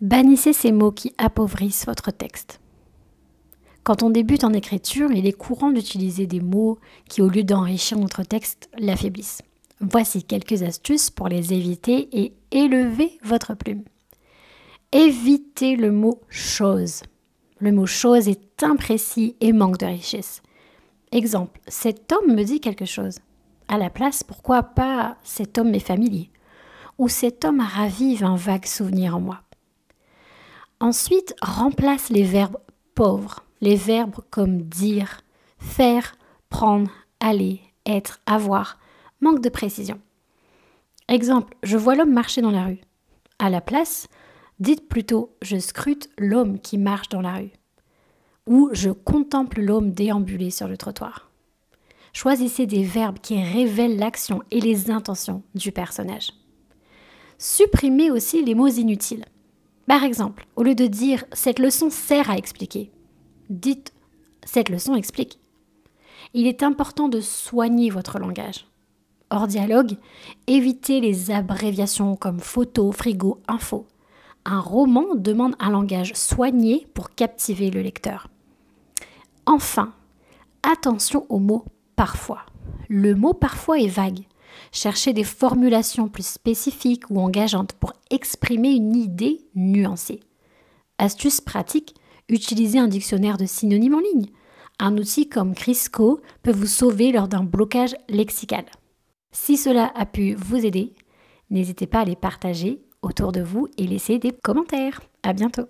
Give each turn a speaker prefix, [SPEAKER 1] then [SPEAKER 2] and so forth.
[SPEAKER 1] Bannissez ces mots qui appauvrissent votre texte. Quand on débute en écriture, il est courant d'utiliser des mots qui, au lieu d'enrichir notre texte, l'affaiblissent. Voici quelques astuces pour les éviter et élever votre plume. Évitez le mot « chose ». Le mot « chose » est imprécis et manque de richesse. Exemple, cet homme me dit quelque chose. À la place, pourquoi pas cet homme m'est familier ou cet homme ravive un vague souvenir en moi. Ensuite, remplace les verbes pauvres, les verbes comme dire, faire, prendre, aller, être, avoir, manque de précision. Exemple, je vois l'homme marcher dans la rue. À la place, dites plutôt je scrute l'homme qui marche dans la rue ou je contemple l'homme déambuler sur le trottoir. Choisissez des verbes qui révèlent l'action et les intentions du personnage. Supprimez aussi les mots inutiles. Par exemple, au lieu de dire « cette leçon sert à expliquer », dites « cette leçon explique ». Il est important de soigner votre langage. Hors dialogue, évitez les abréviations comme photo, frigo, info. Un roman demande un langage soigné pour captiver le lecteur. Enfin, attention au mot « parfois ». Le mot « parfois » est vague. Cherchez des formulations plus spécifiques ou engageantes pour exprimer une idée nuancée. Astuce pratique, utilisez un dictionnaire de synonymes en ligne. Un outil comme Crisco peut vous sauver lors d'un blocage lexical. Si cela a pu vous aider, n'hésitez pas à les partager autour de vous et laisser des commentaires. À bientôt!